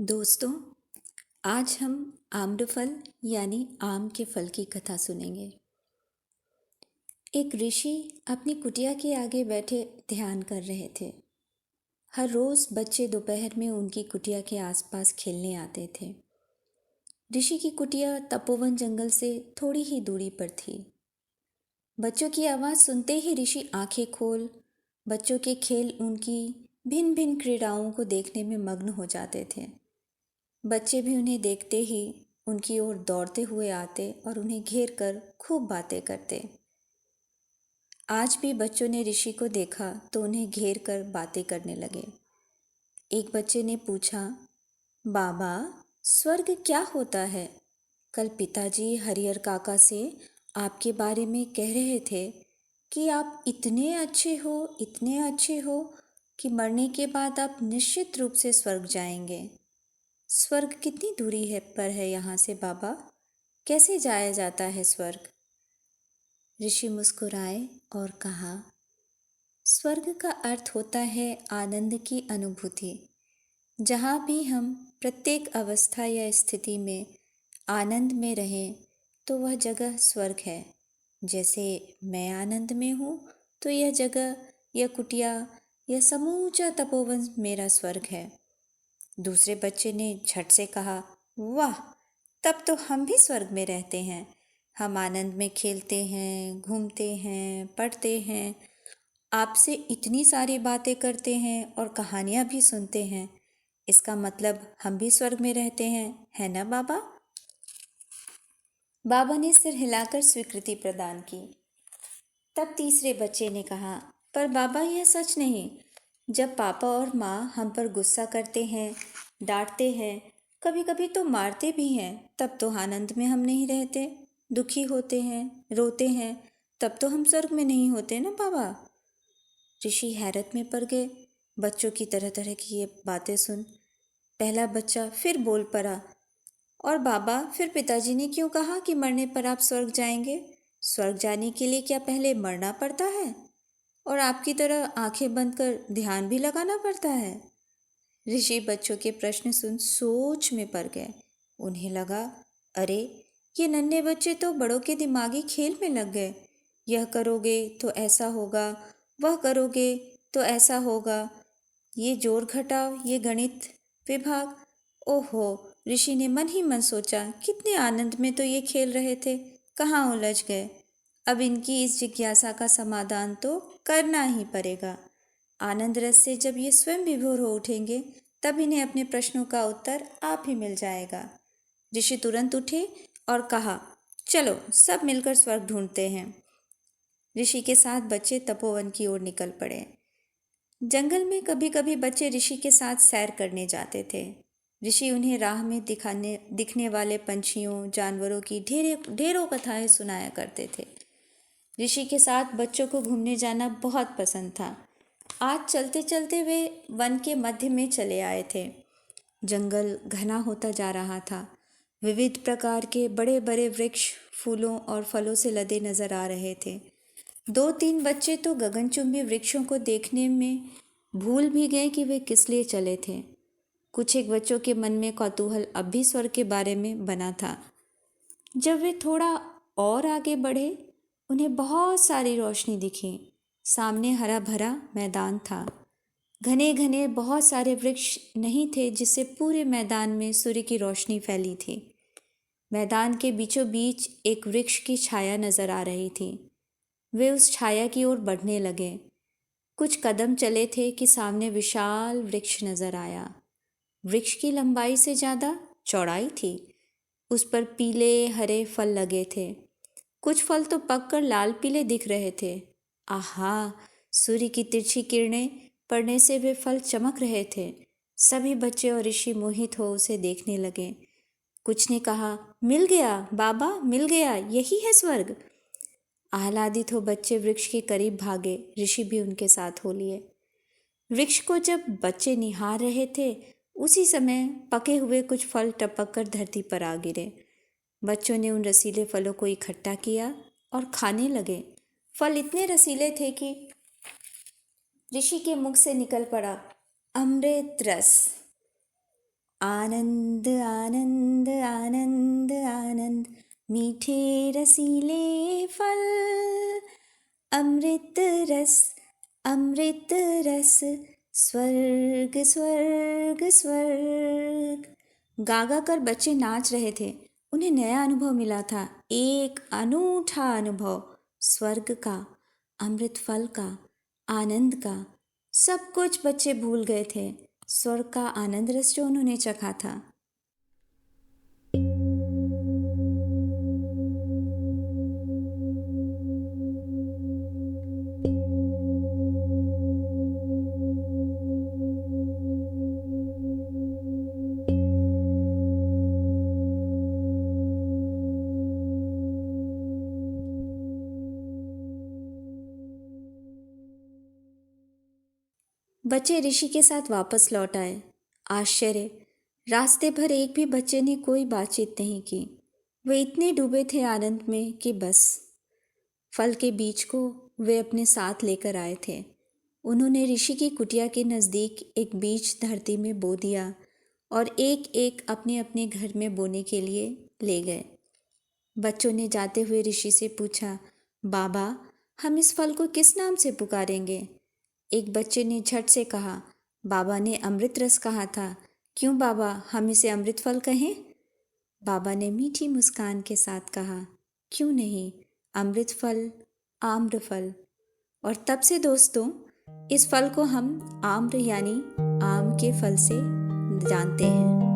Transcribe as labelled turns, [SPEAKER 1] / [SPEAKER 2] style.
[SPEAKER 1] दोस्तों, आज हम आम्रफल यानी आम के फल की कथा सुनेंगे। एक ऋषि अपनी कुटिया के आगे बैठे ध्यान कर रहे थे। हर रोज बच्चे दोपहर में उनकी कुटिया के आसपास खेलने आते थे। ऋषि की कुटिया तपोवन जंगल से थोड़ी ही दूरी पर थी। बच्चों की आवाज़ सुनते ही ऋषि आंखें खोल बच्चों के खेल उनकी भिन्न भिन्न क्रीड़ाओं को देखने में मग्न हो जाते थे। बच्चे भी उन्हें देखते ही उनकी ओर दौड़ते हुए आते और उन्हें घेर कर खूब बातें करते। आज भी बच्चों ने ऋषि को देखा तो उन्हें घेर कर बातें करने लगे। एक बच्चे ने पूछा, बाबा, स्वर्ग क्या होता है? कल पिताजी हरिहर काका से आपके बारे में कह रहे थे कि आप इतने अच्छे हो कि मरने के बाद आप निश्चित रूप से स्वर्ग जाएंगे। स्वर्ग कितनी दूरी पर है यहाँ से बाबा? कैसे जाया जाता है स्वर्ग? ऋषि मुस्कुराए और कहा, स्वर्ग का अर्थ होता है आनंद की अनुभूति। जहाँ भी हम प्रत्येक अवस्था या स्थिति में आनंद में रहें तो वह जगह स्वर्ग है। जैसे मैं आनंद में हूँ तो यह जगह, यह कुटिया, यह समूचा तपोवन मेरा स्वर्ग है। दूसरे बच्चे ने झट से कहा, वाह, तब तो हम भी स्वर्ग में रहते हैं। हम आनंद में खेलते हैं, घूमते हैं, पढ़ते हैं, आपसे इतनी सारी बातें करते हैं और कहानियाँ भी सुनते हैं। इसका मतलब हम भी स्वर्ग में रहते हैं, है ना बाबा? बाबा ने सिर हिलाकर स्वीकृति प्रदान की। तब तीसरे बच्चे ने कहा, पर बाबा, यह सच नहीं। जब पापा और माँ हम पर गुस्सा करते हैं, डांटते हैं, कभी कभी तो मारते भी हैं, तब तो आनंद में हम नहीं रहते। दुखी होते हैं, रोते हैं, तब तो हम स्वर्ग में नहीं होते ना बाबा। ऋषि हैरत में पड़ गए। बच्चों की तरह तरह की ये बातें सुन पहला बच्चा फिर बोल पड़ा, और बाबा, फिर पिताजी ने क्यों कहा कि मरने पर आप स्वर्ग जाएंगे? स्वर्ग जाने के लिए क्या पहले मरना पड़ता है? और आपकी तरह आंखें बंद कर ध्यान भी लगाना पड़ता है? ऋषि बच्चों के प्रश्न सुन सोच में पड़ गए। उन्हें लगा, अरे, ये नन्हे बच्चे तो बड़ों के दिमागी खेल में लग गए। यह करोगे तो ऐसा होगा, वह करोगे तो ऐसा होगा, ये जोड़ घटाव, ये गणित विभाग। ओहो, ऋषि ने मन ही मन सोचा, कितने आनंद में तो ये खेल रहे थे, कहाँ उलझ गए। अब इनकी इस जिज्ञासा का समाधान तो करना ही पड़ेगा। आनंद रस से जब ये स्वयं विभोर हो उठेंगे तब इन्हें अपने प्रश्नों का उत्तर आप ही मिल जाएगा। ऋषि तुरंत उठे और कहा, चलो सब मिलकर स्वर्ग ढूंढते हैं। ऋषि के साथ बच्चे तपोवन की ओर निकल पड़े। जंगल में कभी कभी बच्चे ऋषि के साथ सैर करने जाते थे। ऋषि उन्हें राह में दिखने वाले पंछियों, जानवरों की ढेरों कथाएं सुनाया करते थे। ऋषि के साथ बच्चों को घूमने जाना बहुत पसंद था। आज चलते चलते वे वन के मध्य में चले आए थे। जंगल घना होता जा रहा था। विविध प्रकार के बड़े बड़े वृक्ष फूलों और फलों से लदे नजर आ रहे थे। दो तीन बच्चे तो गगनचुंबी वृक्षों को देखने में भूल भी गए कि वे किस लिए चले थे। कुछ एक बच्चों के मन में कौतूहल अब भी स्वर्ग के बारे में बना था। जब वे थोड़ा और आगे बढ़े, उन्हें बहुत सारी रोशनी दिखी। सामने हरा भरा मैदान था। घने घने बहुत सारे वृक्ष नहीं थे जिससे पूरे मैदान में सूर्य की रोशनी फैली थी। मैदान के बीचों बीच एक वृक्ष की छाया नजर आ रही थी। वे उस छाया की ओर बढ़ने लगे। कुछ कदम चले थे कि सामने विशाल वृक्ष नजर आया। वृक्ष की लंबाई से ज़्यादा चौड़ाई थी। उस पर पीले हरे फल लगे थे। कुछ फल तो पककर लाल पीले दिख रहे थे। आहा, सूर्य की तिरछी किरणें पड़ने से वे फल चमक रहे थे। सभी बच्चे और ऋषि मोहित हो उसे देखने लगे। कुछ ने कहा, मिल गया बाबा, मिल गया, यही है स्वर्ग। आह्लादित हो बच्चे वृक्ष के करीब भागे। ऋषि भी उनके साथ हो लिए। वृक्ष को जब बच्चे निहार रहे थे उसी समय पके हुए कुछ फल टपक कर धरती पर आ गिरे। बच्चों ने उन रसीले फलों को इकट्ठा किया और खाने लगे। फल इतने रसीले थे कि ऋषि के मुख से निकल पड़ा, अमृत रस। आनंद आनंद आनंद आनंद, मीठे रसीले फल, अमृत रस अमृत रस, स्वर्ग स्वर्ग स्वर्ग। गा गा कर बच्चे नाच रहे थे। उन्हें नया अनुभव मिला था, एक अनूठा अनुभव, स्वर्ग का, अमृत फल का, आनंद का। सब कुछ बच्चे भूल गए थे, स्वर्ग का आनंद रस जो उन्होंने चखा था। बच्चे ऋषि के साथ वापस लौट आए। आश्चर्य, रास्ते भर एक भी बच्चे ने कोई बातचीत नहीं की। वे इतने डूबे थे आनंद में कि बस फल के बीज को वे अपने साथ लेकर आए थे। उन्होंने ऋषि की कुटिया के नज़दीक एक बीज धरती में बो दिया और एक एक अपने अपने घर में बोने के लिए ले गए। बच्चों ने जाते हुए ऋषि से पूछा, बाबा, हम इस फल को किस नाम से पुकारेंगे? एक बच्चे ने झट से कहा, बाबा ने अमृत रस कहा था, क्यों बाबा हम इसे अमृत फल कहें? बाबा ने मीठी मुस्कान के साथ कहा, क्यों नहीं, अमृत फल, आम्र फल। और तब से दोस्तों, इस फल को हम आम्र यानी आम के फल से जानते हैं।